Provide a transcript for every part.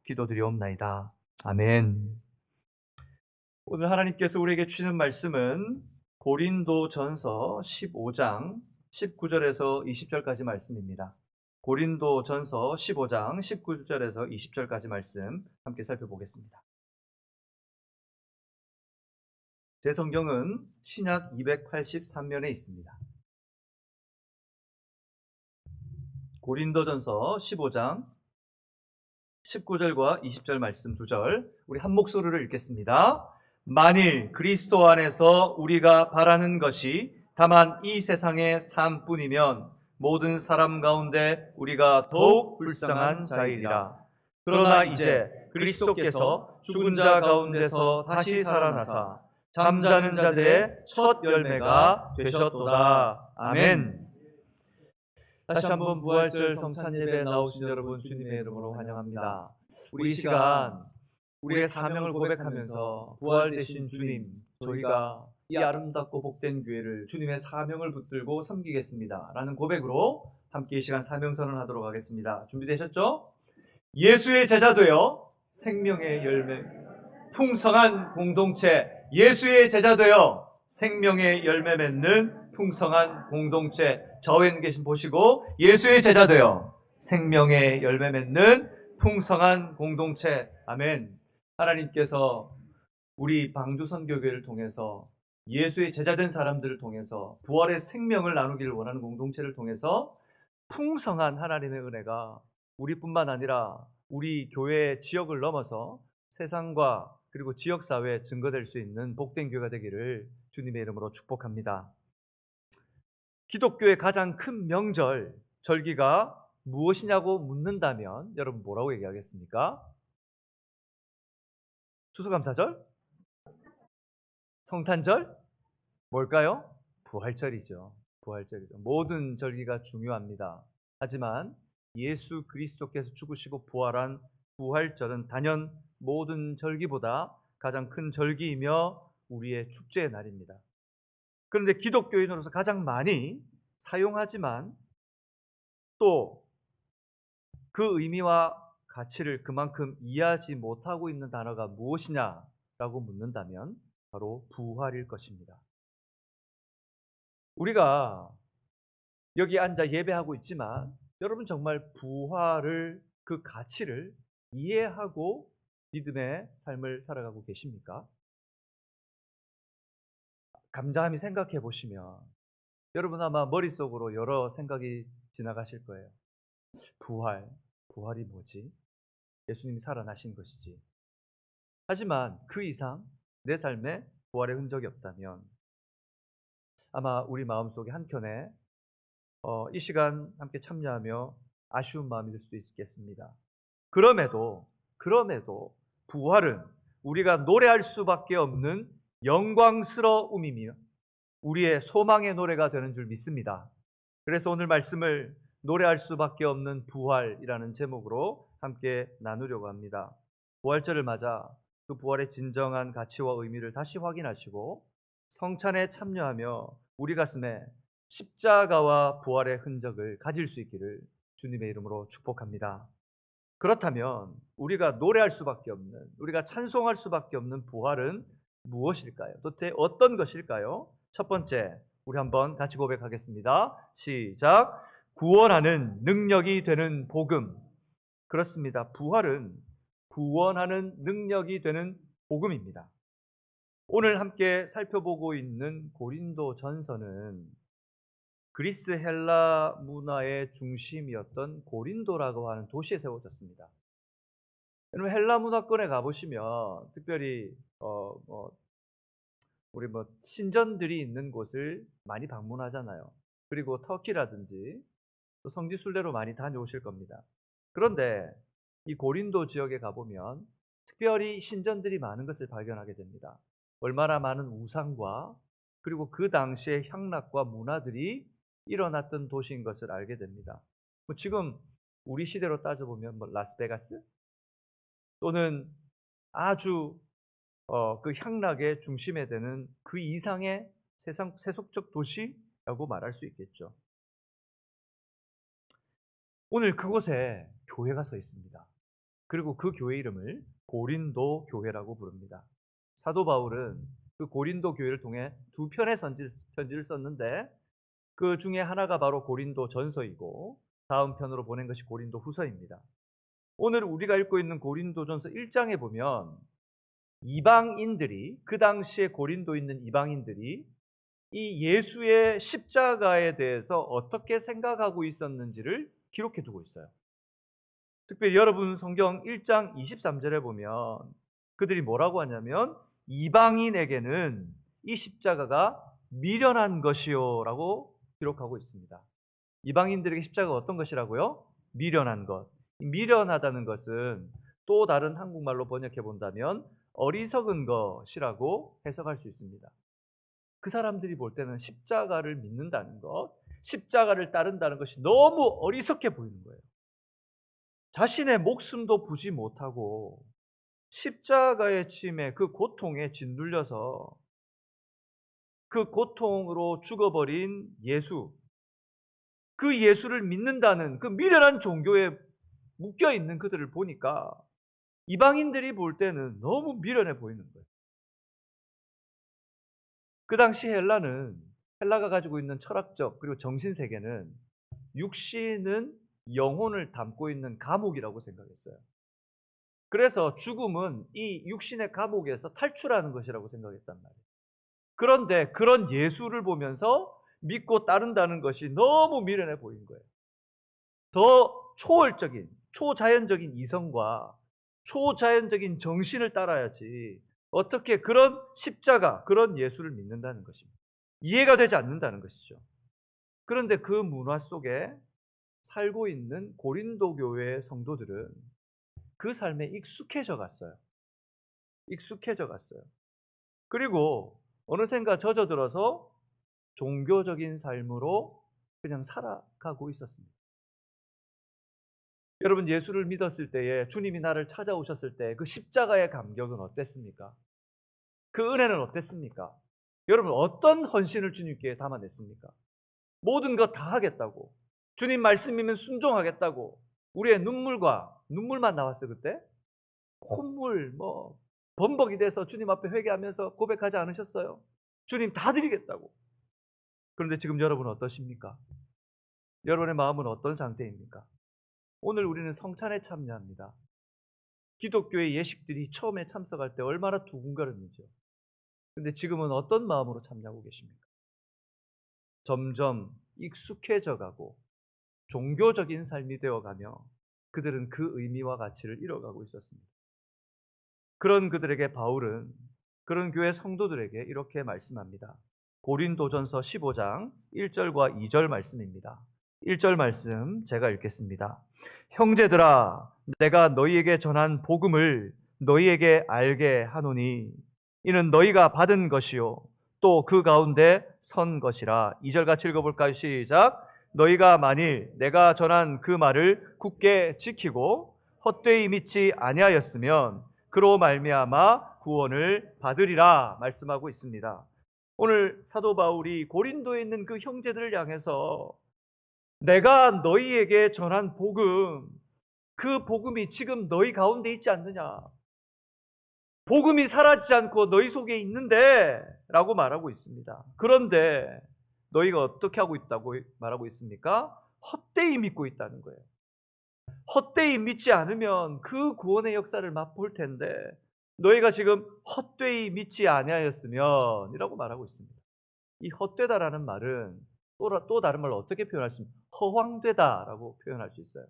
기도드리옵나이다. 아멘. 오늘 하나님께서 우리에게 주시는 말씀은 고린도전서 15장 19절에서 20절까지 말씀입니다. 고린도전서 15장 19절에서 20절까지 말씀 함께 살펴보겠습니다. 제 성경은 신약 283면에 있습니다. 고린도전서 15장 19절과 20절 말씀 2절 우리 한 목소리로 읽겠습니다. 만일 그리스도 안에서 우리가 바라는 것이 다만 이 세상의 삶뿐이면 모든 사람 가운데 우리가 더욱 불쌍한 자이리라. 그러나 이제 그리스도께서 죽은 자 가운데서 다시 살아나사 잠자는 자들의 첫 열매가 되셨도다. 아멘. 다시 한번 부활절 성찬 예배에 나오신 여러분 주님의 이름으로 환영합니다. 우리 이 시간 우리의 사명을 고백하면서 부활되신 주님, 저희가 이 아름답고 복된 교회를 주님의 사명을 붙들고 섬기겠습니다 라는 고백으로 함께 이 시간 사명선언을 하도록 하겠습니다. 준비되셨죠? 예수의 제자 되어 생명의 열매, 풍성한 공동체, 예수의 제자 되어 생명의 열매 맺는 풍성한 공동체, 좌우에 계신 보시고 예수의 제자 되어 생명의 열매 맺는 풍성한 공동체. 아멘. 하나님께서 우리 방주선교교회를 통해서 예수의 제자된 사람들을 통해서 부활의 생명을 나누기를 원하는 공동체를 통해서 풍성한 하나님의 은혜가 우리뿐만 아니라 우리 교회 지역을 넘어서 세상과 그리고 지역사회에 증거될 수 있는 복된 교회가 되기를 주님의 이름으로 축복합니다. 기독교의 가장 큰 명절, 절기가 무엇이냐고 묻는다면 여러분 뭐라고 얘기하겠습니까? 추수감사절? 성탄절? 뭘까요? 부활절이죠. 부활절이죠. 모든 절기가 중요합니다. 하지만 예수 그리스도께서 죽으시고 부활한 부활절은 단연 모든 절기보다 가장 큰 절기이며 우리의 축제의 날입니다. 그런데 기독교인으로서 가장 많이 사용하지만 또 그 의미와 가치를 그만큼 이해하지 못하고 있는 단어가 무엇이냐라고 묻는다면 바로 부활일 것입니다. 우리가 여기 앉아 예배하고 있지만 여러분 정말 부활을, 그 가치를 이해하고 믿음의 삶을 살아가고 계십니까? 감사함이 생각해 보시면 여러분 아마 머릿속으로 여러 생각이 지나가실 거예요. 부활이 뭐지? 예수님이 살아나신 것이지. 하지만 그 이상 내 삶에 부활의 흔적이 없다면 아마 우리 마음속에 한켠에 이 시간 함께 참여하며 아쉬운 마음이 들 수도 있겠습니다. 그럼에도 부활은 우리가 노래할 수밖에 없는 영광스러움이며 우리의 소망의 노래가 되는 줄 믿습니다. 그래서 오늘 말씀을 노래할 수밖에 없는 부활이라는 제목으로 함께 나누려고 합니다. 부활절을 맞아 그 부활의 진정한 가치와 의미를 다시 확인하시고 성찬에 참여하며 우리 가슴에 십자가와 부활의 흔적을 가질 수 있기를 주님의 이름으로 축복합니다. 그렇다면 우리가 노래할 수밖에 없는, 우리가 찬송할 수밖에 없는 부활은 무엇일까요? 도대체 어떤 것일까요? 첫 번째, 우리 한번 같이 고백하겠습니다. 시작. 구원하는 능력이 되는 복음. 그렇습니다. 부활은 구원하는 능력이 되는 복음입니다. 오늘 함께 살펴보고 있는 고린도전서는 그리스 헬라 문화의 중심이었던 고린도라고 하는 도시에 세워졌습니다. 여러분 헬라 문화권에 가보시면 특별히 우리 신전들이 있는 곳을 많이 방문하잖아요. 그리고 터키라든지 또 성지 순례로 많이 다녀오실 겁니다. 그런데 이 고린도 지역에 가보면 특별히 신전들이 많은 것을 발견하게 됩니다. 얼마나 많은 우상과 그리고 그 당시의 향락과 문화들이 일어났던 도시인 것을 알게 됩니다. 지금 우리 시대로 따져보면 라스베가스 또는 아주 그 향락의 중심에 되는 그 이상의 세속적 도시라고 말할 수 있겠죠. 오늘 그곳에 교회가 서 있습니다. 그리고 그 교회 이름을 고린도 교회라고 부릅니다. 사도 바울은 그 고린도 교회를 통해 두 편의 편지를 썼는데 그 중에 하나가 바로 고린도 전서이고 다음 편으로 보낸 것이 고린도 후서입니다. 오늘 우리가 읽고 있는 고린도전서 1장에 보면 이방인들이, 그 당시에 고린도에 있는 이방인들이 이 예수의 십자가에 대해서 어떻게 생각하고 있었는지를 기록해 두고 있어요. 특별히 여러분 성경 1장 23절에 보면 그들이 뭐라고 하냐면 이방인에게는 이 십자가가 미련한 것이요 라고 기록하고 있습니다. 이방인들에게 십자가가 어떤 것이라고요? 미련한 것. 미련하다는 것은 또 다른 한국말로 번역해 본다면 어리석은 것이라고 해석할 수 있습니다. 그 사람들이 볼 때는 십자가를 믿는다는 것, 십자가를 따른다는 것이 너무 어리석게 보이는 거예요. 자신의 목숨도 부지 못하고 십자가의 짐에 그 고통에 짓눌려서 그 고통으로 죽어버린 예수, 그 예수를 믿는다는 그 미련한 종교에 묶여 있는 그들을 보니까 이방인들이 볼 때는 너무 미련해 보이는 거예요. 그 당시 헬라가 가지고 있는 철학적 그리고 정신 세계는 육신은 영혼을 담고 있는 감옥이라고 생각했어요. 그래서 죽음은 이 육신의 감옥에서 탈출하는 것이라고 생각했단 말이에요. 그런데 그런 예수를 보면서 믿고 따른다는 것이 너무 미련해 보인 거예요. 더 초월적인, 초자연적인 이성과 초자연적인 정신을 따라야지 어떻게 그런 십자가, 그런 예수를 믿는다는 것입니다. 이해가 되지 않는다는 것이죠. 그런데 그 문화 속에 살고 있는 고린도 교회의 성도들은 그 삶에 익숙해져 갔어요. 익숙해져 갔어요. 그리고 어느샌가 젖어들어서 종교적인 삶으로 그냥 살아가고 있었습니다. 여러분 예수를 믿었을 때에 주님이 나를 찾아오셨을 때 그 십자가의 감격은 어땠습니까? 그 은혜는 어땠습니까? 여러분 어떤 헌신을 주님께 담아냈습니까? 모든 것 다 하겠다고, 주님 말씀이면 순종하겠다고 우리의 눈물만 나왔어요. 그때 콧물 범벅이 돼서 주님 앞에 회개하면서 고백하지 않으셨어요? 주님 다 드리겠다고. 그런데 지금 여러분은 어떠십니까? 여러분의 마음은 어떤 상태입니까? 오늘 우리는 성찬에 참여합니다. 기독교의 예식들이 처음에 참석할 때 얼마나 두근거렸는지요. 그런데 지금은 어떤 마음으로 참여하고 계십니까? 점점 익숙해져 가고 종교적인 삶이 되어가며 그들은 그 의미와 가치를 잃어가고 있었습니다. 그런 그들에게 바울은 그런 교회 성도들에게 이렇게 말씀합니다. 고린도전서 15장 1절과 2절 말씀입니다. 1절 말씀 제가 읽겠습니다. 형제들아, 내가 너희에게 전한 복음을 너희에게 알게 하노니 이는 너희가 받은 것이요 또 그 가운데 선 것이라. 2절 같이 읽어볼까요? 시작. 너희가 만일 내가 전한 그 말을 굳게 지키고 헛되이 믿지 아니하였으면 그로 말미암아 구원을 받으리라 말씀하고 있습니다. 오늘 사도 바울이 고린도에 있는 그 형제들을 향해서 내가 너희에게 전한 복음, 그 복음이 지금 너희 가운데 있지 않느냐? 복음이 사라지지 않고 너희 속에 있는데 라고 말하고 있습니다. 그런데 너희가 어떻게 하고 있다고 말하고 있습니까? 헛되이 믿고 있다는 거예요. 헛되이 믿지 않으면 그 구원의 역사를 맛볼 텐데 너희가 지금 헛되이 믿지 아니하였으면 이라고 말하고 있습니다. 이 헛되다라는 말은 또 다른 말로 어떻게 표현할 수 있습니까? 허황되다라고 표현할 수 있어요.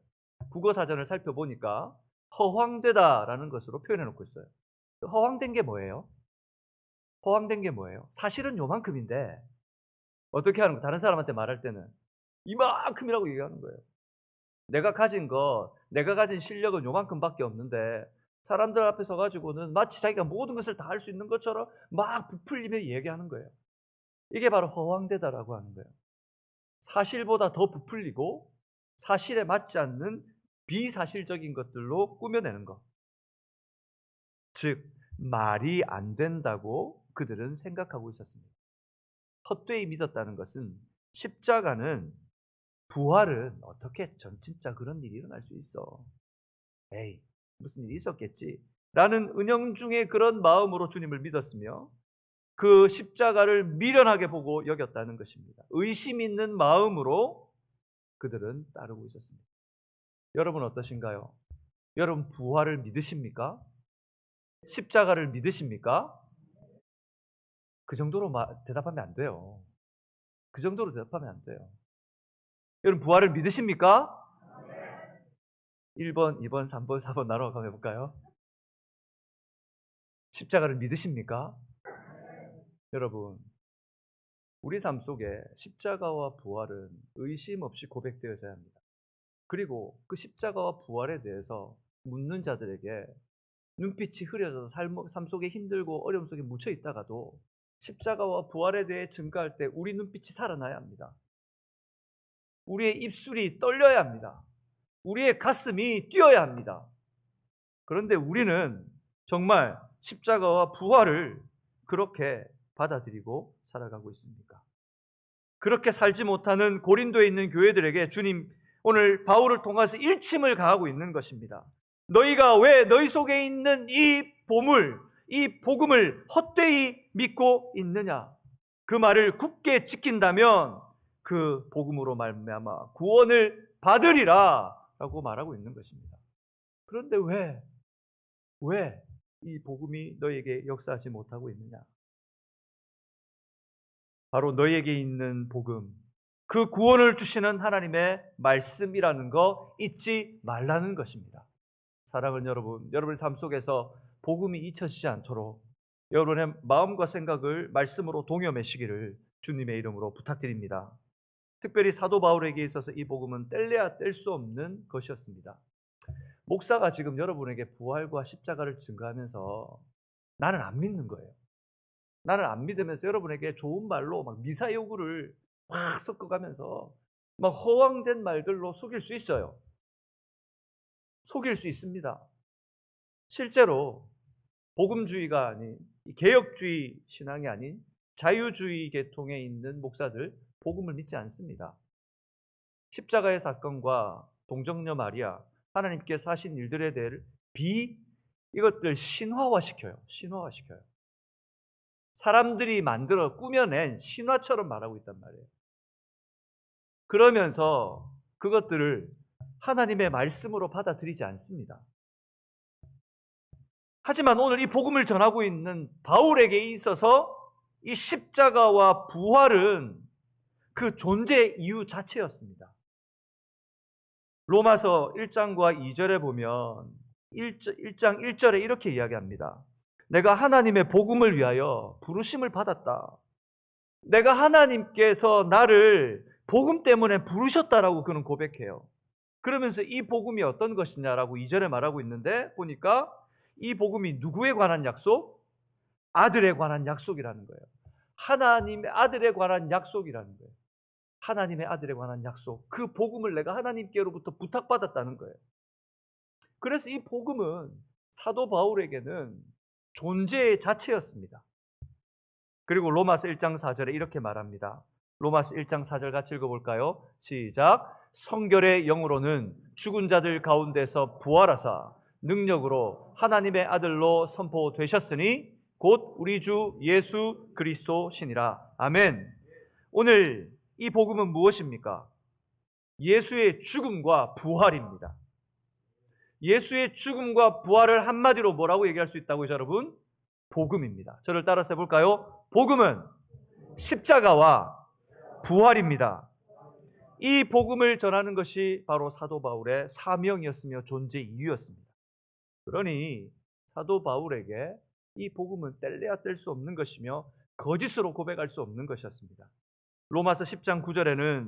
국어사전을 살펴보니까 허황되다라는 것으로 표현해 놓고 있어요. 허황된 게 뭐예요? 허황된 게 뭐예요? 사실은 요만큼인데 어떻게 하는 거? 다른 사람한테 말할 때는 이만큼이라고 얘기하는 거예요. 내가 가진 실력은 요만큼밖에 없는데 사람들 앞에 서가지고는 마치 자기가 모든 것을 다 할 수 있는 것처럼 막 부풀리며 얘기하는 거예요. 이게 바로 허황되다라고 하는 거예요. 사실보다 더 부풀리고 사실에 맞지 않는 비사실적인 것들로 꾸며내는 것. 즉 말이 안 된다고 그들은 생각하고 있었습니다. 헛되이 믿었다는 것은 십자가는 부활은 어떻게 진짜 그런 일이 일어날 수 있어? 에이, 무슨 일이 있었겠지 라는 은연중에 그런 마음으로 주님을 믿었으며 그 십자가를 미련하게 보고 여겼다는 것입니다. 의심 있는 마음으로 그들은 따르고 있었습니다. 여러분 어떠신가요? 여러분 부활을 믿으십니까? 십자가를 믿으십니까? 그 정도로 대답하면 안 돼요. 그 정도로 대답하면 안 돼요. 여러분 부활을 믿으십니까? 1번, 2번, 3번, 4번 나눠 가면 해볼까요? 십자가를 믿으십니까? 여러분, 우리 삶 속에 십자가와 부활은 의심 없이 고백되어져야 합니다. 그리고 그 십자가와 부활에 대해서 묻는 자들에게 눈빛이 흐려져서 삶 속에 힘들고 어려움 속에 묻혀 있다가도 십자가와 부활에 대해 증거할 때 우리 눈빛이 살아나야 합니다. 우리의 입술이 떨려야 합니다. 우리의 가슴이 뛰어야 합니다. 그런데 우리는 정말 십자가와 부활을 그렇게 받아들이고 살아가고 있습니까? 그렇게 살지 못하는 고린도에 있는 교회들에게 주님 오늘 바울을 통해서 일침을 가하고 있는 것입니다. 너희가 왜 너희 속에 있는 이 보물, 이 복음을 헛되이 믿고 있느냐? 그 말을 굳게 지킨다면 그 복음으로 말미암아 구원을 받으리라 라고 말하고 있는 것입니다. 그런데 왜 이 복음이 너희에게 역사하지 못하고 있느냐? 바로 너희에게 있는 복음, 그 구원을 주시는 하나님의 말씀이라는 거 잊지 말라는 것입니다. 사랑하는 여러분, 여러분의 삶 속에서 복음이 잊혀지지 않도록 여러분의 마음과 생각을 말씀으로 동여매시기를 주님의 이름으로 부탁드립니다. 특별히 사도 바울에게 있어서 이 복음은 뗄래야 뗄 수 없는 것이었습니다. 목사가 지금 여러분에게 부활과 십자가를 증거하면서 나는 안 믿는 거예요. 나는 안 믿으면서 여러분에게 좋은 말로 막 미사 여구를 막 섞어가면서 막 허황된 말들로 속일 수 있어요. 속일 수 있습니다. 실제로 복음주의가 아닌 개혁주의 신앙이 아닌 자유주의 계통에 있는 목사들 복음을 믿지 않습니다. 십자가의 사건과 동정녀 마리아, 하나님께서 하신 일들에 대해 이것들 신화화시켜요. 사람들이 만들어 꾸며낸 신화처럼 말하고 있단 말이에요. 그러면서 그것들을 하나님의 말씀으로 받아들이지 않습니다. 하지만 오늘 이 복음을 전하고 있는 바울에게 있어서 이 십자가와 부활은 그 존재 이유 자체였습니다. 로마서 1장과 2절에 보면 1장 1절에 이렇게 이야기합니다. 내가 하나님의 복음을 위하여 부르심을 받았다. 내가 하나님께서 나를 복음 때문에 부르셨다라고 그는 고백해요. 그러면서 이 복음이 어떤 것이냐라고 2절에 말하고 있는데 보니까 이 복음이 누구에 관한 약속? 아들에 관한 약속이라는 거예요. 하나님의 아들에 관한 약속이라는 거예요. 하나님의 아들에 관한 약속. 그 복음을 내가 하나님께로부터 부탁받았다는 거예요. 그래서 이 복음은 사도 바울에게는 존재의 자체였습니다. 그리고 로마서 1장 4절에 이렇게 말합니다. 로마서 1장 4절 같이 읽어볼까요? 시작. 성결의 영으로는 죽은 자들 가운데서 부활하사 능력으로 하나님의 아들로 선포되셨으니 곧 우리 주 예수 그리스도시니라. 아멘. 오늘 이 복음은 무엇입니까? 예수의 죽음과 부활입니다. 예수의 죽음과 부활을 한마디로 뭐라고 얘기할 수 있다고요, 여러분? 복음입니다. 저를 따라서 해볼까요? 복음은 십자가와 부활입니다. 이 복음을 전하는 것이 바로 사도 바울의 사명이었으며 존재 이유였습니다. 그러니 사도 바울에게 이 복음은 뗄래야 뗄 수 없는 것이며 거짓으로 고백할 수 없는 것이었습니다. 로마서 10장 9절에는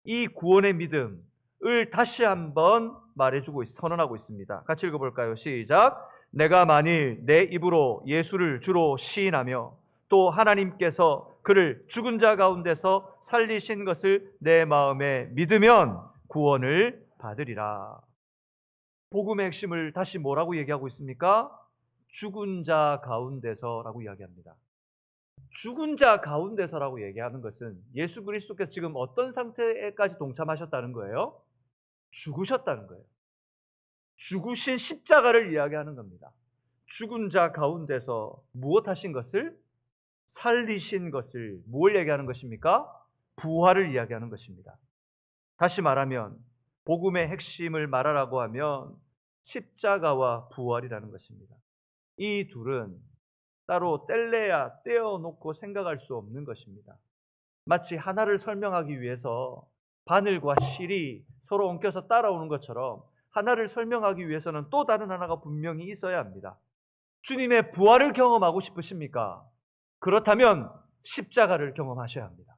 이 구원의 믿음을 다시 한번 말해주고 선언하고 있습니다. 같이 읽어볼까요? 시작. 내가 만일 내 입으로 예수를 주로 시인하며 또 하나님께서 그를 죽은 자 가운데서 살리신 것을 내 마음에 믿으면 구원을 받으리라. 복음의 핵심을 다시 뭐라고 얘기하고 있습니까? 죽은 자 가운데서라고 이야기합니다. 죽은 자 가운데서라고 얘기하는 것은 예수 그리스도께서 지금 어떤 상태까지 동참하셨다는 거예요? 죽으셨다는 거예요. 죽으신 십자가를 이야기하는 겁니다. 죽은 자 가운데서 무엇하신 것을? 살리신 것을. 뭘 얘기하는 것입니까? 부활을 이야기하는 것입니다. 다시 말하면 복음의 핵심을 말하라고 하면 십자가와 부활이라는 것입니다. 이 둘은 따로 뗄래야 떼어놓고 생각할 수 없는 것입니다. 마치 하나를 설명하기 위해서 바늘과 실이 서로 엉켜서 따라오는 것처럼 하나를 설명하기 위해서는 또 다른 하나가 분명히 있어야 합니다. 주님의 부활을 경험하고 싶으십니까? 그렇다면 십자가를 경험하셔야 합니다.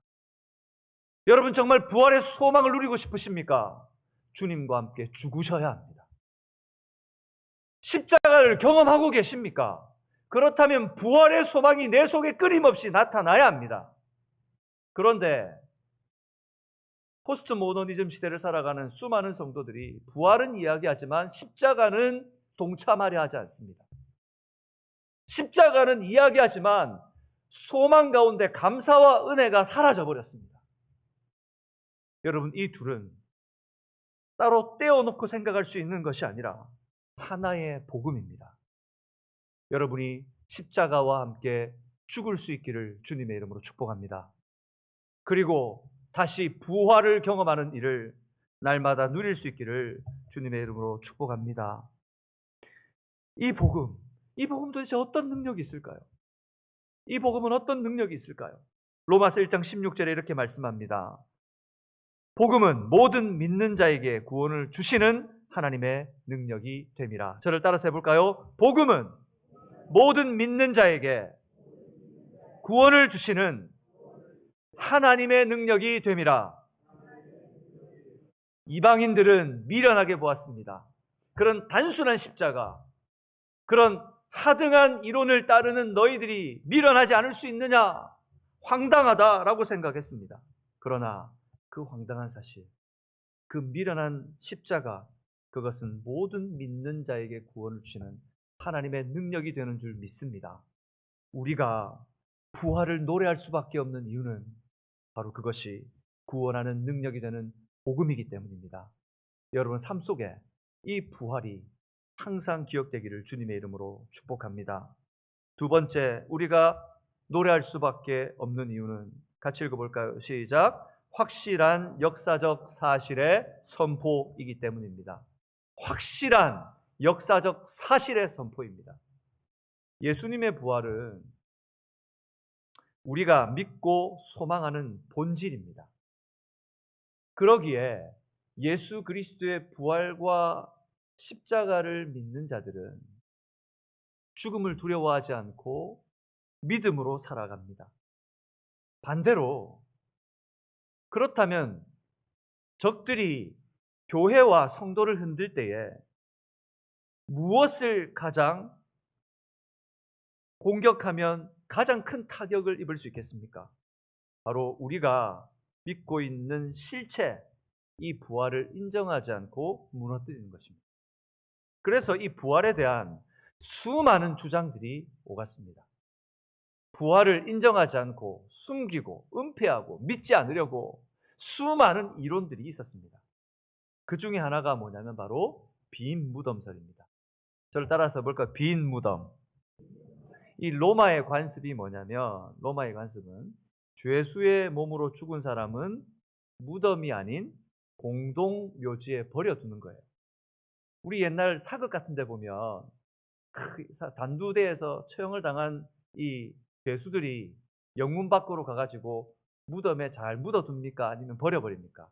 여러분 정말 부활의 소망을 누리고 싶으십니까? 주님과 함께 죽으셔야 합니다. 십자가를 경험하고 계십니까? 그렇다면 부활의 소망이 내 속에 끊임없이 나타나야 합니다. 그런데 포스트 모더니즘 시대를 살아가는 수많은 성도들이 부활은 이야기하지만 십자가는 동참하려 하지 않습니다. 십자가는 이야기하지만 소망 가운데 감사와 은혜가 사라져 버렸습니다. 여러분, 이 둘은 따로 떼어놓고 생각할 수 있는 것이 아니라 하나의 복음입니다. 여러분이 십자가와 함께 죽을 수 있기를 주님의 이름으로 축복합니다. 그리고 다시 부활을 경험하는 일을 날마다 누릴 수 있기를 주님의 이름으로 축복합니다. 이 복음 도대체 어떤 능력이 있을까요? 이 복음은 어떤 능력이 있을까요? 로마서 1장 16절에 이렇게 말씀합니다. 복음은 모든 믿는 자에게 구원을 주시는 하나님의 능력이 됨이라. 저를 따라서 해볼까요? 복음은 모든 믿는 자에게 구원을 주시는 하나님의 능력이 됨이라. 이방인들은 미련하게 보았습니다. 그런 단순한 십자가, 그런 하등한 이론을 따르는 너희들이 미련하지 않을 수 있느냐? 황당하다라고 생각했습니다. 그러나 그 황당한 사실, 그 미련한 십자가, 그것은 모든 믿는 자에게 구원을 주시는 하나님의 능력이 되는 줄 믿습니다. 우리가 부활을 노래할 수밖에 없는 이유는 바로 그것이 구원하는 능력이 되는 복음이기 때문입니다. 여러분 삶 속에 이 부활이 항상 기억되기를 주님의 이름으로 축복합니다. 두 번째, 우리가 노래할 수밖에 없는 이유는 같이 읽어볼까요? 시작. 확실한 역사적 사실의 선포이기 때문입니다. 확실한 역사적 사실의 선포입니다. 예수님의 부활은 우리가 믿고 소망하는 본질입니다. 그러기에 예수 그리스도의 부활과 십자가를 믿는 자들은 죽음을 두려워하지 않고 믿음으로 살아갑니다. 반대로 그렇다면 적들이 교회와 성도를 흔들 때에 무엇을 가장 공격하면 가장 큰 타격을 입을 수 있겠습니까? 바로 우리가 믿고 있는 실체, 이 부활을 인정하지 않고 무너뜨리는 것입니다. 그래서 이 부활에 대한 수많은 주장들이 오갔습니다. 부활을 인정하지 않고 숨기고 은폐하고 믿지 않으려고 수많은 이론들이 있었습니다. 그 중에 하나가 뭐냐면 바로 빈 무덤설입니다. 저를 따라서 볼까요? 빈 무덤. 이 로마의 관습이 뭐냐면, 로마의 관습은 죄수의 몸으로 죽은 사람은 무덤이 아닌 공동묘지에 버려두는 거예요. 우리 옛날 사극 같은 데 보면 단두대에서 처형을 당한 이 죄수들이 영문 밖으로 가가지고 무덤에 잘 묻어둡니까? 아니면 버려버립니까?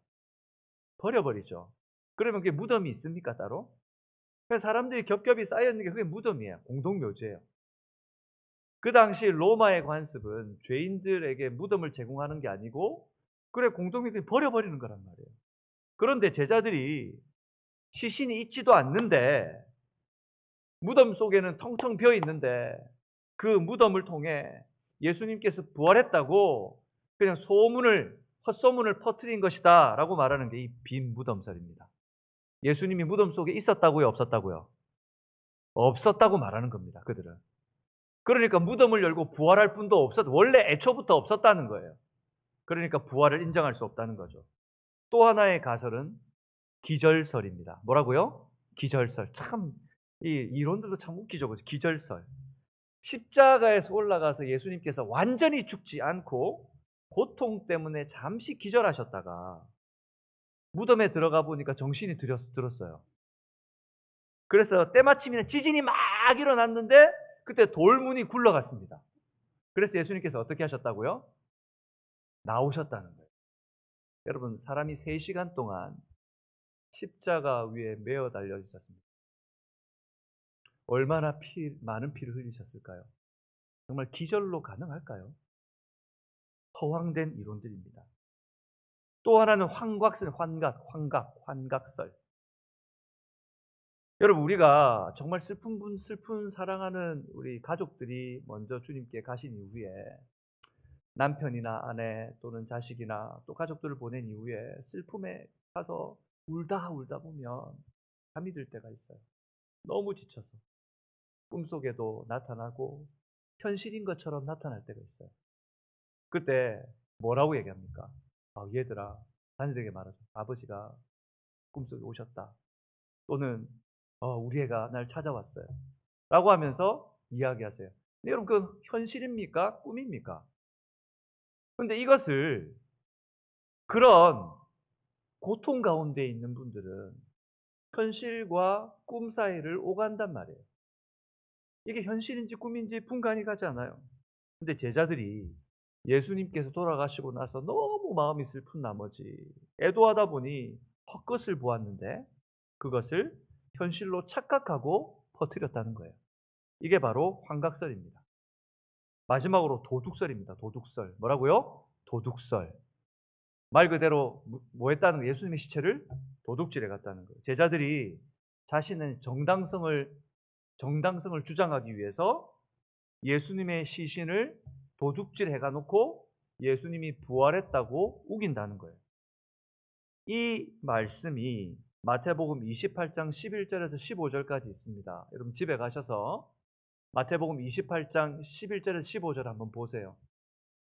버려버리죠. 그러면 그게 무덤이 있습니까 따로? 그래서 사람들이 겹겹이 쌓여있는 게 그게 무덤이에요. 공동묘지예요. 그 당시 로마의 관습은 죄인들에게 무덤을 제공하는 게 아니고 그래 공동묘지에 버려버리는 거란 말이에요. 그런데 제자들이 시신이 있지도 않는데 무덤 속에는 텅텅 비어 있는데 그 무덤을 통해 예수님께서 부활했다고 그냥 헛소문을 퍼뜨린 것이다 라고 말하는 게 이 빈 무덤설입니다. 예수님이 무덤 속에 있었다고요? 없었다고요? 없었다고 말하는 겁니다. 그들은. 그러니까 무덤을 열고 부활할 분도 원래 애초부터 없었다는 거예요. 그러니까 부활을 인정할 수 없다는 거죠. 또 하나의 가설은 기절설입니다. 뭐라고요? 기절설. 참, 이 이론들도 참 웃기죠. 그죠? 기절설. 십자가에서 올라가서 예수님께서 완전히 죽지 않고 고통 때문에 잠시 기절하셨다가 무덤에 들어가 보니까 정신이 들었어요. 그래서 때마침이나 지진이 막 일어났는데 그때 돌문이 굴러갔습니다. 그래서 예수님께서 어떻게 하셨다고요? 나오셨다는 거예요. 여러분, 사람이 3시간 동안 십자가 위에 매어 달려 있었습니다. 얼마나 많은 피를 흘리셨을까요? 정말 기절로 가능할까요? 허황된 이론들입니다. 또 하나는 환각설, 환각설. 여러분, 우리가 정말 슬픈 사랑하는 우리 가족들이 먼저 주님께 가신 이후에 남편이나 아내 또는 자식이나 또 가족들을 보낸 이후에 슬픔에 가서 울다 보면 잠이 들 때가 있어요. 너무 지쳐서. 꿈속에도 나타나고 현실인 것처럼 나타날 때가 있어요. 그때 뭐라고 얘기합니까? 얘들아, 자녀들에게 말하죠. 아버지가 꿈속에 오셨다. 또는 우리 애가 날 찾아왔어요. 라고 하면서 이야기하세요. 근데 여러분, 그 현실입니까? 꿈입니까? 근데 이것을 그런 고통 가운데 있는 분들은 현실과 꿈 사이를 오간단 말이에요. 이게 현실인지 꿈인지 분간이 가지 않아요. 근데 제자들이 예수님께서 돌아가시고 나서 너무 마음이 슬픈 나머지 애도하다 보니 헛것을 보았는데 그것을 현실로 착각하고 퍼뜨렸다는 거예요. 이게 바로 환각설입니다. 마지막으로 도둑설입니다. 도둑설. 뭐라고요? 도둑설. 말 그대로 뭐 했다는 거예요? 예수님의 시체를 도둑질해 갔다는 거예요. 제자들이 자신의 정당성을 주장하기 위해서 예수님의 시신을 도둑질해 가놓고 예수님이 부활했다고 우긴다는 거예요. 이 말씀이 마태복음 28장 11절에서 15절까지 있습니다. 여러분 집에 가셔서 마태복음 28장 11절에서 15절 한번 보세요.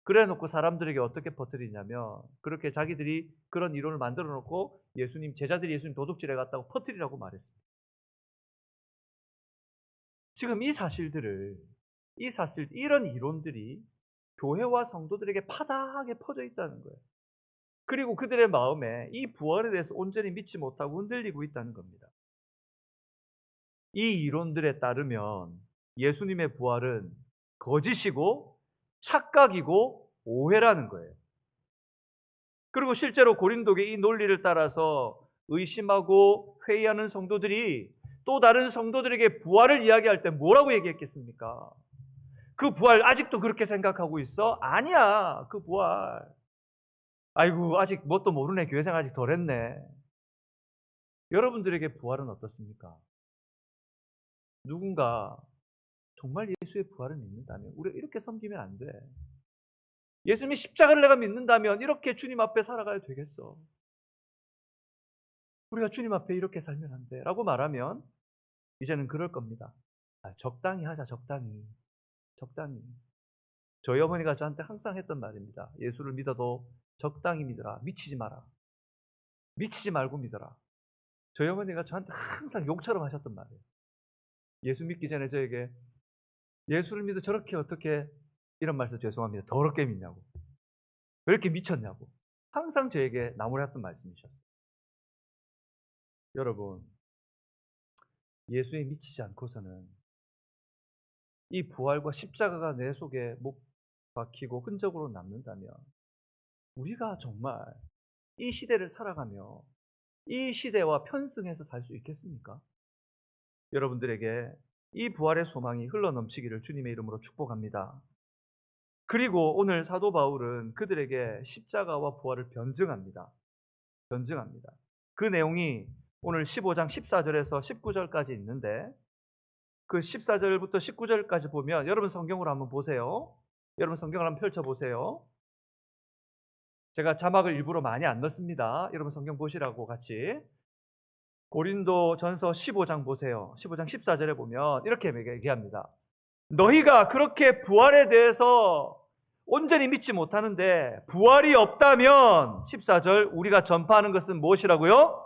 그래 놓고 사람들에게 어떻게 퍼뜨리냐면 그렇게 자기들이 그런 이론을 만들어 놓고 제자들이 예수님 도둑질해 갔다고 퍼뜨리라고 말했습니다. 지금 이런 이론들이 교회와 성도들에게 파다하게 퍼져 있다는 거예요. 그리고 그들의 마음에 이 부활에 대해서 온전히 믿지 못하고 흔들리고 있다는 겁니다. 이 이론들에 따르면 예수님의 부활은 거짓이고 착각이고 오해라는 거예요. 그리고 실제로 고린도의 이 논리를 따라서 의심하고 회의하는 성도들이 또 다른 성도들에게 부활을 이야기할 때 뭐라고 얘기했겠습니까? 그 부활 아직도 그렇게 생각하고 있어? 아니야, 그 부활. 아이고, 아직 뭣도 모르네. 교회생 아직 덜 했네. 여러분들에게 부활은 어떻습니까? 누군가 정말 예수의 부활을 믿는다면 우리가 이렇게 섬기면 안 돼. 예수님이 십자가를 내가 믿는다면 이렇게 주님 앞에 살아가야 되겠어. 우리가 주님 앞에 이렇게 살면 안 돼. 라고 말하면 이제는 그럴 겁니다. 적당히 하자, 적당히. 저희 어머니가 저한테 항상 했던 말입니다. 예수를 믿어도 적당히 믿어라. 미치지 마라. 미치지 말고 믿어라. 저희 어머니가 저한테 항상 욕처럼 하셨던 말이에요. 예수 믿기 전에 저에게 예수를 믿어 저렇게 어떻게 이런 말씀 죄송합니다. 더럽게 믿냐고. 왜 이렇게 미쳤냐고. 항상 저에게 나무랐던 말씀이셨어요. 여러분, 예수에 미치지 않고서는 이 부활과 십자가가 내 속에 못 박히고 흔적으로 남는다면 우리가 정말 이 시대를 살아가며 이 시대와 편승해서 살 수 있겠습니까? 여러분들에게 이 부활의 소망이 흘러넘치기를 주님의 이름으로 축복합니다. 그리고 오늘 사도 바울은 그들에게 십자가와 부활을 변증합니다. 그 내용이 오늘 15장 14절에서 19절까지 있는데 그 14절부터 19절까지 보면 여러분 성경으로 한번 보세요. 여러분 성경을 한번 펼쳐보세요. 제가 자막을 일부러 많이 안 넣습니다. 여러분 성경 보시라고 같이. 고린도 전서 15장 보세요. 15장 14절에 보면 이렇게 얘기합니다. 너희가 그렇게 부활에 대해서 온전히 믿지 못하는데 부활이 없다면 14절 우리가 전파하는 것은 무엇이라고요?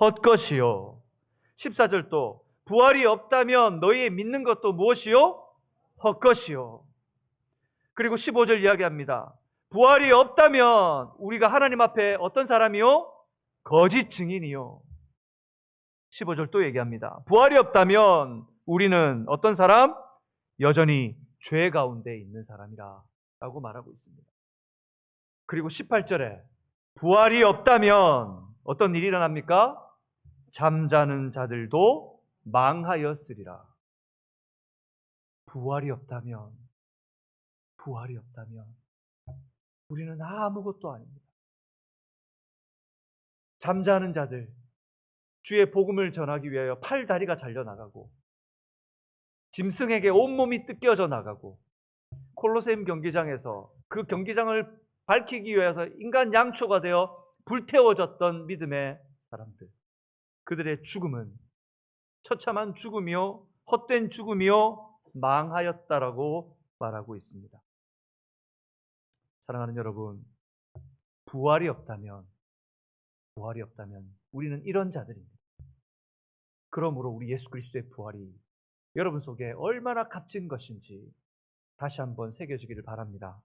헛것이요. 14절도 부활이 없다면 너희의 믿는 것도 무엇이요? 헛것이요. 그리고 15절 이야기합니다. 부활이 없다면 우리가 하나님 앞에 어떤 사람이요? 거짓 증인이요. 15절 또 얘기합니다. 부활이 없다면 우리는 어떤 사람? 여전히 죄 가운데 있는 사람이라 라고 말하고 있습니다. 그리고 18절에 부활이 없다면 어떤 일이 일어납니까? 잠자는 자들도 망하였으리라. 부활이 없다면 우리는 아무것도 아닙니다. 잠자는 자들, 주의 복음을 전하기 위하여 팔다리가 잘려나가고 짐승에게 온몸이 뜯겨져 나가고 콜로세움 경기장에서 그 경기장을 밝히기 위해서 인간 양초가 되어 불태워졌던 믿음의 사람들, 그들의 죽음은 처참한 죽음이요 헛된 죽음이요 망하였다라고 말하고 있습니다. 사랑하는 여러분, 부활이 없다면 우리는 이런 자들입니다. 그러므로 우리 예수 그리스도의 부활이 여러분 속에 얼마나 값진 것인지 다시 한번 새겨지기를 바랍니다.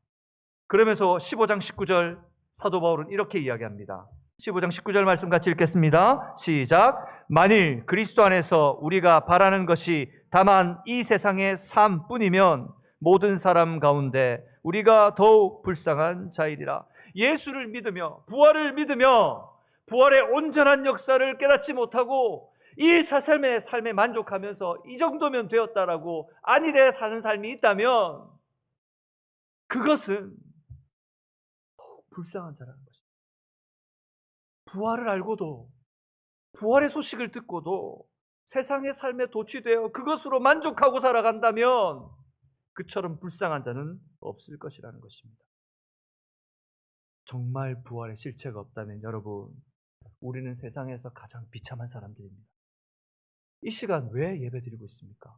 그러면서 15장 19절 사도 바울은 이렇게 이야기합니다. 15장 19절 말씀 같이 읽겠습니다. 시작. 만일 그리스도 안에서 우리가 바라는 것이 다만 이 세상의 삶뿐이면 모든 사람 가운데 우리가 더욱 불쌍한 자이리라. 예수를 믿으며 부활을 믿으며 부활의 온전한 역사를 깨닫지 못하고 이 삶에 만족하면서 이 정도면 되었다라고 안일해 사는 삶이 있다면 그것은 더욱 불쌍한 자라는 것입니다. 부활을 알고도 부활의 소식을 듣고도 세상의 삶에 도취되어 그것으로 만족하고 살아간다면 그처럼 불쌍한 자는 없을 것이라는 것입니다. 정말 부활의 실체가 없다면 여러분, 우리는 세상에서 가장 비참한 사람들입니다. 이 시간 왜 예배드리고 있습니까?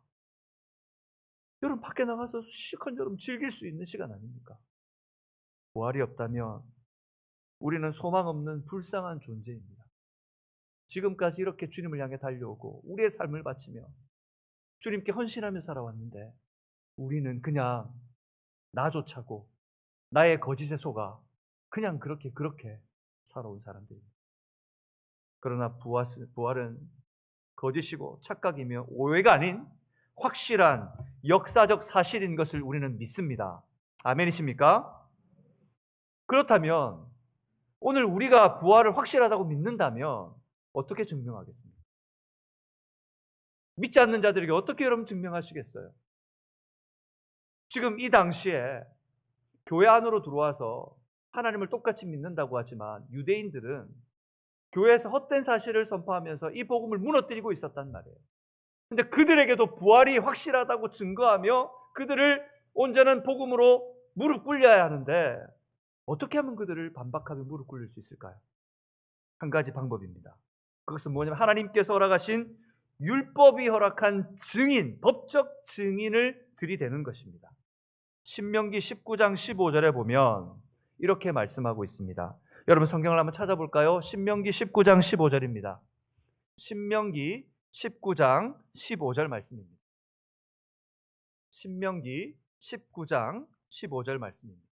여러분 밖에 나가서 실컷 여러분 즐길 수 있는 시간 아닙니까? 부활이 없다면 우리는 소망 없는 불쌍한 존재입니다. 지금까지 이렇게 주님을 향해 달려오고 우리의 삶을 바치며 주님께 헌신하며 살아왔는데 우리는 그냥 나조차고 나의 거짓에 속아 그냥 그렇게 살아온 사람들입니다. 그러나 부활은 거짓이고 착각이며 오해가 아닌 확실한 역사적 사실인 것을 우리는 믿습니다. 아멘이십니까? 그렇다면 오늘 우리가 부활을 확실하다고 믿는다면 어떻게 증명하겠습니까? 믿지 않는 자들에게 어떻게 여러분 증명하시겠어요? 지금 이 당시에 교회 안으로 들어와서 하나님을 똑같이 믿는다고 하지만 유대인들은 교회에서 헛된 사실을 선포하면서 이 복음을 무너뜨리고 있었단 말이에요. 근데 그들에게도 부활이 확실하다고 증거하며 그들을 온전한 복음으로 무릎 꿇려야 하는데 어떻게 하면 그들을 반박하며 무릎 꿇릴 수 있을까요? 한 가지 방법입니다. 그것은 뭐냐면 하나님께서 허락하신 율법이 허락한 증인, 법적 증인을 들이대는 것입니다. 신명기 19장 15절에 보면 이렇게 말씀하고 있습니다. 여러분 성경을 한번 찾아볼까요? 신명기 19장 15절입니다. 신명기 19장 15절 말씀입니다. 신명기 19장 15절 말씀입니다.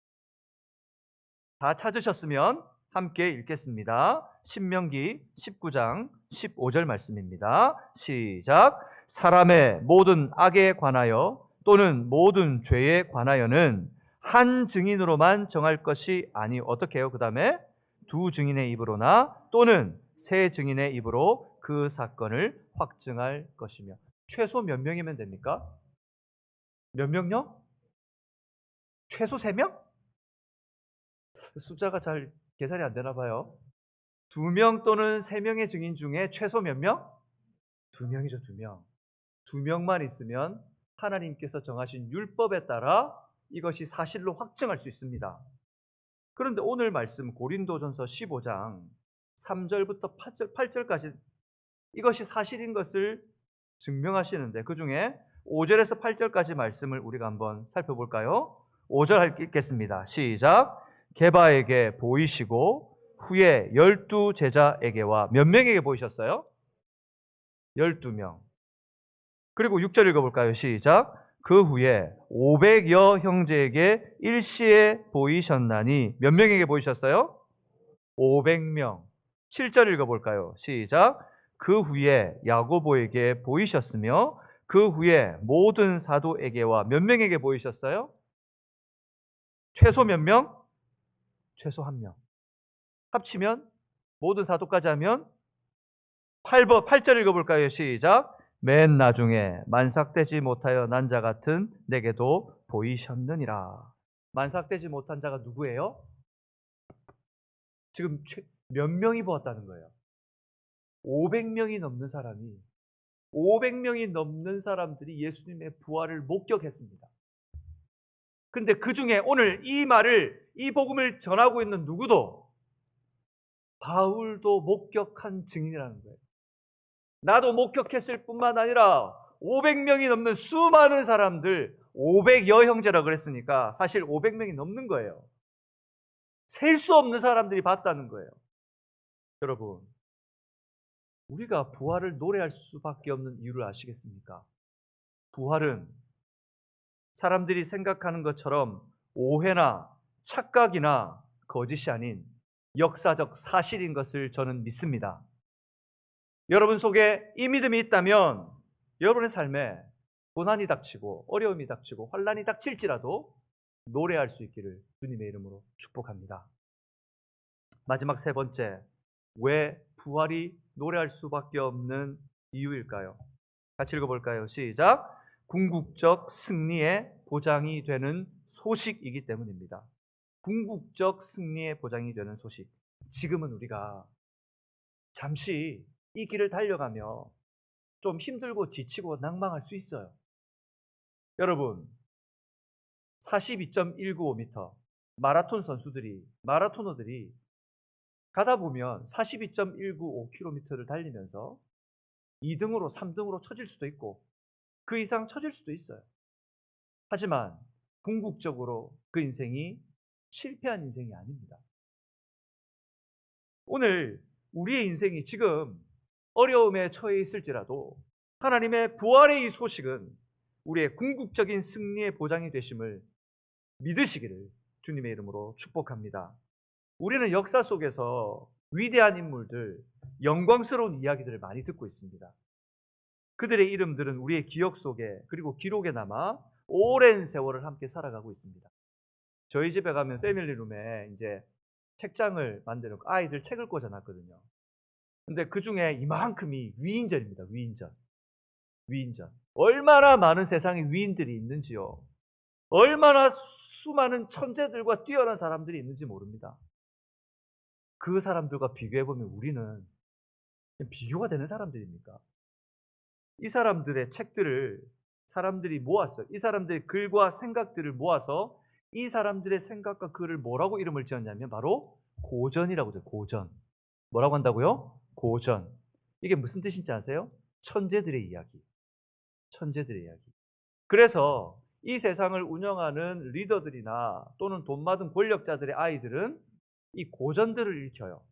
다 찾으셨으면 함께 읽겠습니다. 신명기 19장 15절 말씀입니다. 시작. 사람의 모든 악에 관하여 또는 모든 죄에 관하여는 한 증인으로만 정할 것이 아니 어떻게 해요? 그 다음에 두 증인의 입으로나 또는 세 증인의 입으로 그 사건을 확증할 것이며. 최소 몇 명이면 됩니까? 몇 명요? 최소 3명? 숫자가 잘 계산이 안 되나 봐요. 2명 또는 3명의 증인 중에 최소 몇 명? 2명이죠, 2명. 2명만 있으면 하나님께서 정하신 율법에 따라 이것이 사실로 확증할 수 있습니다. 그런데 오늘 말씀 고린도전서 15장 3절부터 8절까지 이것이 사실인 것을 증명하시는데 그 중에 5절에서 8절까지 말씀을 우리가 한번 살펴볼까요? 5절 읽겠습니다. 시작. 게바에게 보이시고 후에 12 제자에게와 몇 명에게 보이셨어요? 12명. 그리고 6절 읽어볼까요? 시작. 그 후에 500여 형제에게 일시에 보이셨나니 몇 명에게 보이셨어요? 500명. 7절 읽어볼까요? 시작. 그 후에 야고보에게 보이셨으며 그 후에 모든 사도에게와 몇 명에게 보이셨어요? 최소 몇 명? 최소 1명. 합치면 모든 사도까지 하면 8절 읽어볼까요? 시작. 맨 나중에 만삭되지 못하여 난 자 같은 내게도 보이셨느니라. 만삭되지 못한 자가 누구예요? 지금 몇 명이 보았다는 거예요? 500명이 넘는 사람이 500명이 넘는 사람들이 예수님의 부활을 목격했습니다. 근데 그 중에 오늘 이 복음을 전하고 있는 누구도 바울도 목격한 증인이라는 거예요. 나도 목격했을 뿐만 아니라 500명이 넘는 수많은 사람들, 500여 형제라 그랬으니까 사실 500명이 넘는 거예요. 셀 수 없는 사람들이 봤다는 거예요. 여러분, 우리가 부활을 노래할 수밖에 없는 이유를 아시겠습니까? 부활은 사람들이 생각하는 것처럼 오해나 착각이나 거짓이 아닌 역사적 사실인 것을 저는 믿습니다. 여러분 속에 이 믿음이 있다면 여러분의 삶에 고난이 닥치고 어려움이 닥치고 환난이 닥칠지라도 노래할 수 있기를 주님의 이름으로 축복합니다. 마지막 세 번째, 왜 부활이 노래할 수밖에 없는 이유일까요? 같이 읽어볼까요? 시작. 궁극적 승리의 보장이 되는 소식이기 때문입니다. 궁극적 승리의 보장이 되는 소식. 지금은 우리가 잠시 이 길을 달려가며 좀 힘들고 지치고 낭망할 수 있어요. 여러분, 42.195m 마라톤 마라토너들이 가다 보면 42.195km를 달리면서 2등으로 3등으로 쳐질 수도 있고 그 이상 쳐질 수도 있어요. 하지만 궁극적으로 그 인생이 실패한 인생이 아닙니다. 오늘 우리의 인생이 지금 어려움에 처해 있을지라도 하나님의 부활의 이 소식은 우리의 궁극적인 승리의 보장이 되심을 믿으시기를 주님의 이름으로 축복합니다. 우리는 역사 속에서 위대한 인물들, 영광스러운 이야기들을 많이 듣고 있습니다. 그들의 이름들은 우리의 기억 속에 그리고 기록에 남아 오랜 세월을 함께 살아가고 있습니다. 저희 집에 가면 패밀리룸에 이제 책장을 만들고 아이들 책을 꽂아놨거든요. 근데 그 중에 이만큼이 위인전입니다. 위인전. 얼마나 많은 세상에 위인들이 있는지요. 얼마나 수많은 천재들과 뛰어난 사람들이 있는지 모릅니다. 그 사람들과 비교해보면 우리는 비교가 되는 사람들입니까? 이 사람들의 책들을 사람들이 모았어요. 이 사람들의 글과 생각들을 모아서 이 사람들의 생각과 글을 뭐라고 이름을 지었냐면 바로 고전이라고 해요. 고전. 뭐라고 한다고요? 고전. 이게 무슨 뜻인지 아세요? 천재들의 이야기. 천재들의 이야기. 그래서 이 세상을 운영하는 리더들이나 또는 돈 많은 권력자들의 아이들은 이 고전들을 읽혀요.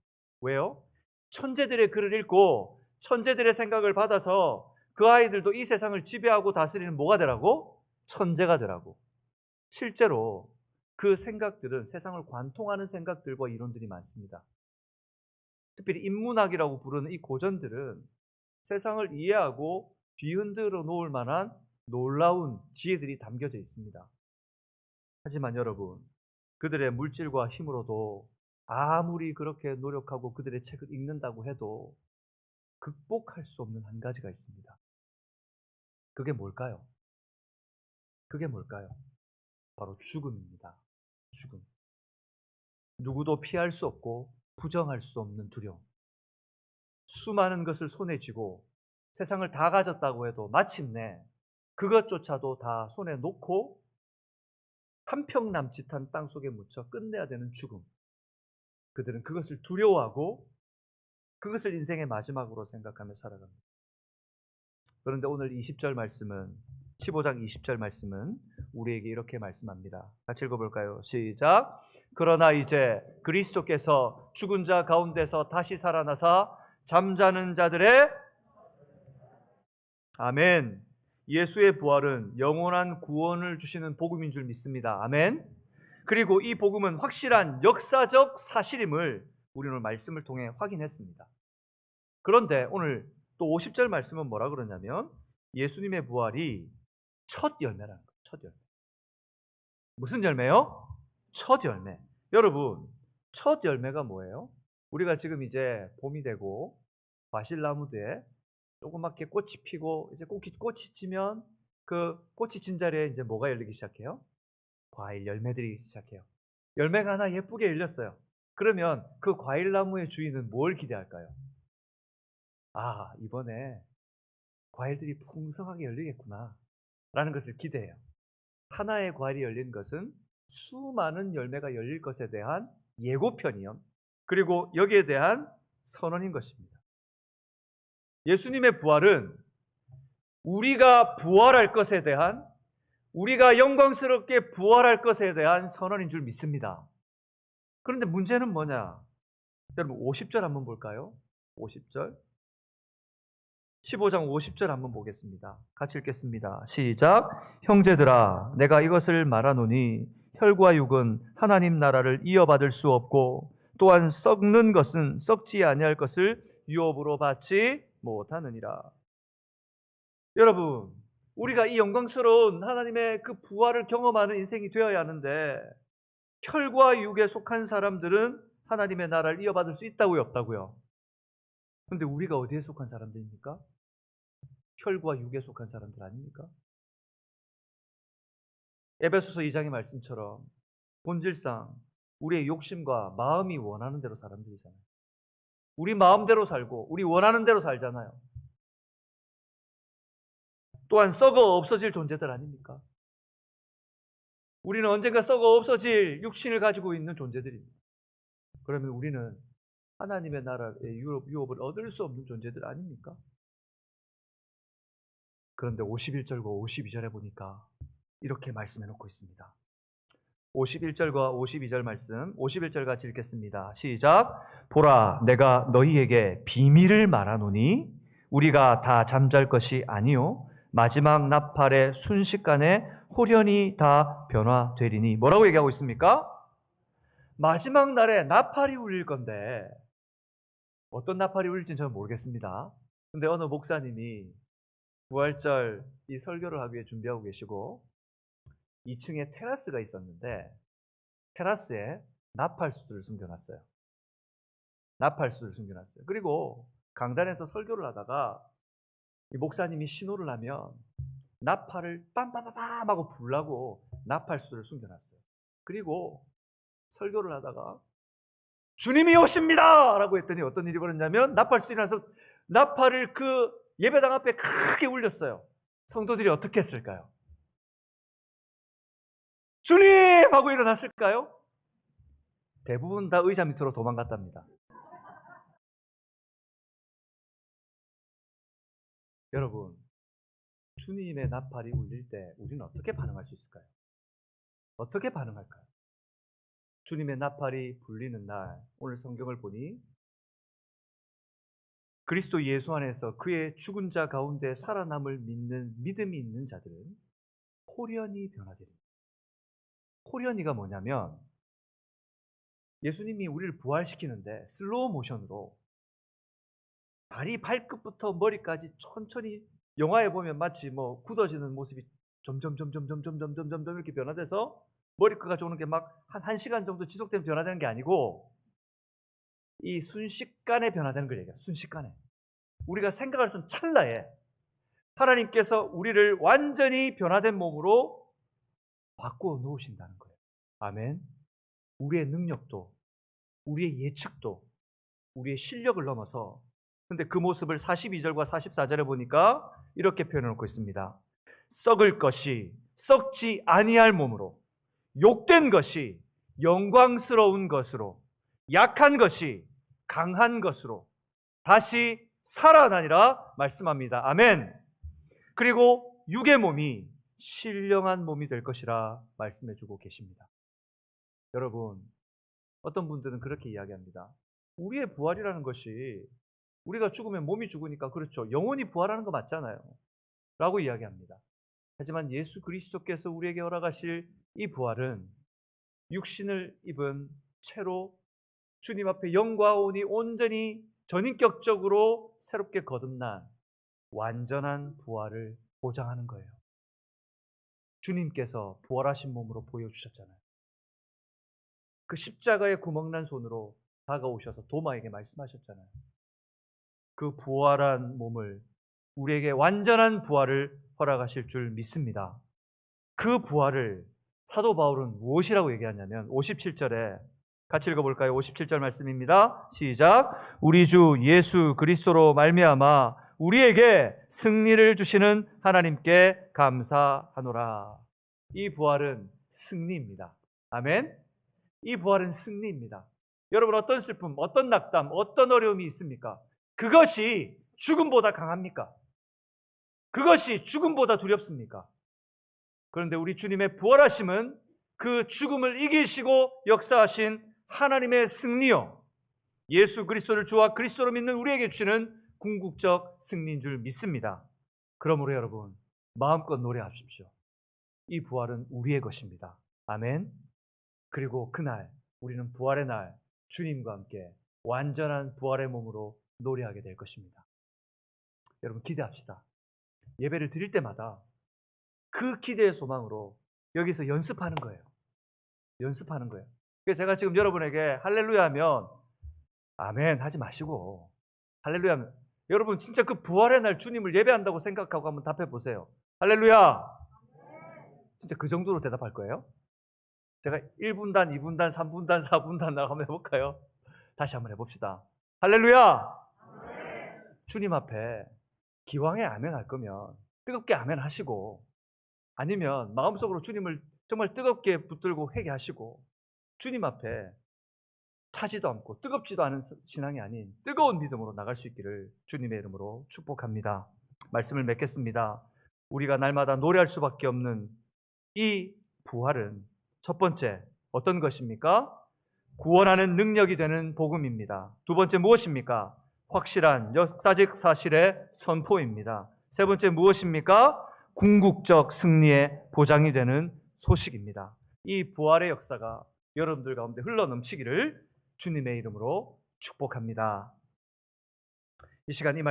왜요? 천재들의 글을 읽고 천재들의 생각을 받아서 그 아이들도 이 세상을 지배하고 다스리는 뭐가 되라고? 천재가 되라고. 실제로 그 생각들은 세상을 관통하는 생각들과 이론들이 많습니다. 특별히 인문학이라고 부르는 이 고전들은 세상을 이해하고 뒤흔들어 놓을 만한 놀라운 지혜들이 담겨져 있습니다. 하지만 여러분, 그들의 물질과 힘으로도 아무리 그렇게 노력하고 그들의 책을 읽는다고 해도 극복할 수 없는 한 가지가 있습니다. 그게 뭘까요? 그게 뭘까요? 바로 죽음입니다. 죽음. 누구도 피할 수 없고 부정할 수 없는 두려움. 수많은 것을 손에 쥐고 세상을 다 가졌다고 해도 마침내 그것조차도 다 손에 놓고 한평 남짓한 땅 속에 묻혀 끝내야 되는 죽음. 그들은 그것을 두려워하고 그것을 인생의 마지막으로 생각하며 살아갑니다. 그런데 오늘 20절 말씀은 15장 20절 말씀은 우리에게 이렇게 말씀합니다. 같이 읽어볼까요? 시작. 그러나 이제 그리스도께서 죽은 자 가운데서 다시 살아나사 잠자는 자들의 아멘. 예수의 부활은 영원한 구원을 주시는 복음인 줄 믿습니다. 아멘. 그리고 이 복음은 확실한 역사적 사실임을 우리는 오늘 말씀을 통해 확인했습니다. 그런데 오늘 또 50절 말씀은 뭐라 그러냐면 예수님의 부활이 첫 열매라는 거예요. 첫 열매. 무슨 열매요? 첫 열매. 여러분, 첫 열매가 뭐예요? 우리가 지금 이제 봄이 되고 과실나무들에 조그맣게 꽃이 피고 이제 꽃이 지면 그 꽃이 진 자리에 이제 뭐가 열리기 시작해요? 과일 열매들이 시작해요. 열매가 하나 예쁘게 열렸어요. 그러면 그 과일나무의 주인은 뭘 기대할까요? 아, 이번에 과일들이 풍성하게 열리겠구나 라는 것을 기대해요. 하나의 과일이 열린 것은 수많은 열매가 열릴 것에 대한 예고편이요. 그리고 여기에 대한 선언인 것입니다. 예수님의 부활은 우리가 부활할 것에 대한, 우리가 영광스럽게 부활할 것에 대한 선언인 줄 믿습니다. 그런데 문제는 뭐냐? 여러분 50절 한번 볼까요? 50절. 15장 50절 한번 보겠습니다. 같이 읽겠습니다. 시작. 형제들아, 내가 이것을 말하노니 혈과 육은 하나님 나라를 이어받을 수 없고 또한 썩는 것은 썩지 아니할 것을 유업으로 받지 못하느니라. 여러분, 우리가 이 영광스러운 하나님의 그 부활을 경험하는 인생이 되어야 하는데 혈과 육에 속한 사람들은 하나님의 나라를 이어받을 수 있다고요, 없다고요? 그런데 우리가 어디에 속한 사람들입니까? 혈과 육에 속한 사람들 아닙니까? 에베소서 2장의 말씀처럼 본질상 우리의 욕심과 마음이 원하는 대로 사람들이잖아요. 우리 마음대로 살고 우리 원하는 대로 살잖아요. 또한 썩어 없어질 존재들 아닙니까? 우리는 언젠가 썩어 없어질 육신을 가지고 있는 존재들입니다. 그러면 우리는 하나님의 나라의 유업을 얻을 수 없는 존재들 아닙니까? 그런데 51절과 52절에 보니까 이렇게 말씀해 놓고 있습니다. 51절과 52절 말씀, 51절 같이 읽겠습니다. 시작. 보라, 내가 너희에게 비밀을 말하노니 우리가 다 잠잘 것이 아니요 마지막 나팔의 순식간에 홀연히 다 변화되리니. 뭐라고 얘기하고 있습니까? 마지막 날에 나팔이 울릴 건데 어떤 나팔이 울릴지는 저는 모르겠습니다. 근데 어느 목사님이 부활절 이 설교를 하기 위해 준비하고 계시고 2층에 테라스가 있었는데 테라스에 나팔수들을 숨겨놨어요. 나팔수를 숨겨놨어요. 그리고 강단에서 설교를 하다가 이 목사님이 신호를 하면 나팔을 빰빰빰빰 하고 불라고 나팔수를 숨겨놨어요. 그리고 설교를 하다가 주님이 오십니다! 라고 했더니 어떤 일이 벌어졌냐면 나팔수들이 나서 나팔을 그 예배당 앞에 크게 울렸어요. 성도들이 어떻게 했을까요? 주님! 하고 일어났을까요? 대부분 다 의자 밑으로 도망갔답니다. 여러분, 주님의 나팔이 울릴 때 우리는 어떻게 반응할 수 있을까요? 어떻게 반응할까요? 주님의 나팔이 불리는 날, 오늘 성경을 보니 그리스도 예수 안에서 그의 죽은 자 가운데 살아남을 믿는 믿음이 있는 자들은 홀연히 변화됩니다. 홀연히가 뭐냐면 예수님이 우리를 부활시키는데 슬로우 모션으로 다리 발끝부터 머리까지 천천히, 영화에 보면 마치 뭐 굳어지는 모습이 점점 이렇게 변화돼서 머리끝까지 오는 게 막 한 1시간 정도 지속되면 변화되는 게 아니고 이 순식간에 변화되는 걸 얘기해요. 순식간에. 우리가 생각할 수 있는 찰나에 하나님께서 우리를 완전히 변화된 몸으로 바꾸어 놓으신다는 거예요. 아멘. 우리의 능력도, 우리의 예측도, 우리의 실력을 넘어서, 근데 그 모습을 42절과 44절에 보니까 이렇게 표현해 놓고 있습니다. 썩을 것이 썩지 아니할 몸으로, 욕된 것이 영광스러운 것으로, 약한 것이 강한 것으로 다시 살아나니라 말씀합니다. 아멘. 그리고 육의 몸이 신령한 몸이 될 것이라 말씀해 주고 계십니다. 여러분, 어떤 분들은 그렇게 이야기합니다. 우리의 부활이라는 것이, 우리가 죽으면 몸이 죽으니까 그렇죠. 영혼이 부활하는 거 맞잖아요. 라고 이야기합니다. 하지만 예수 그리스도께서 우리에게 허락하실 이 부활은 육신을 입은 채로 주님 앞에 영광오니 온전히 전인격적으로 새롭게 거듭난 완전한 부활을 보장하는 거예요. 주님께서 부활하신 몸으로 보여주셨잖아요. 그 십자가에 구멍난 손으로 다가오셔서 도마에게 말씀하셨잖아요. 그 부활한 몸을 우리에게 완전한 부활을 허락하실 줄 믿습니다. 그 부활을 사도 바울은 무엇이라고 얘기하냐면 57절에 같이 읽어볼까요? 57절 말씀입니다. 시작. 우리 주 예수 그리스도로 말미암아 우리에게 승리를 주시는 하나님께 감사하노라. 이 부활은 승리입니다. 아멘. 이 부활은 승리입니다. 여러분, 어떤 슬픔, 어떤 낙담, 어떤 어려움이 있습니까? 그것이 죽음보다 강합니까? 그것이 죽음보다 두렵습니까? 그런데 우리 주님의 부활하심은 그 죽음을 이기시고 역사하신 하나님의 승리요, 예수 그리스도를 주와 그리스도로 믿는 우리에게 주시는 궁극적 승리인 줄 믿습니다. 그러므로 여러분, 마음껏 노래하십시오. 이 부활은 우리의 것입니다. 아멘. 그리고 그날 우리는 부활의 날 주님과 함께 완전한 부활의 몸으로 노래하게 될 것입니다. 여러분, 기대합시다. 예배를 드릴 때마다 그 기대의 소망으로 여기서 연습하는 거예요. 연습하는 거예요. 그래서 제가 지금 여러분에게 할렐루야 하면 아멘 하지 마시고, 할렐루야 하면 여러분 진짜 그 부활의 날 주님을 예배한다고 생각하고 한번 답해 보세요. 할렐루야. 진짜 그 정도로 대답할 거예요? 제가 1분단, 2분단, 3분단, 4분단 한번 해볼까요? 다시 한번 해봅시다. 할렐루야. 주님 앞에 기왕에 아멘 할 거면 뜨겁게 아멘 하시고, 아니면 마음속으로 주님을 정말 뜨겁게 붙들고 회개하시고 주님 앞에 차지도 않고 뜨겁지도 않은 신앙이 아닌 뜨거운 믿음으로 나갈 수 있기를 주님의 이름으로 축복합니다. 말씀을 맺겠습니다. 우리가 날마다 노래할 수밖에 없는 이 부활은 첫 번째 어떤 것입니까? 구원하는 능력이 되는 복음입니다. 두 번째 무엇입니까? 확실한 역사적 사실의 선포입니다. 세 번째 무엇입니까? 궁극적 승리의 보장이 되는 소식입니다. 이 부활의 역사가 여러분들 가운데 흘러넘치기를 주님의 이름으로 축복합니다. 이 시간 이 말씀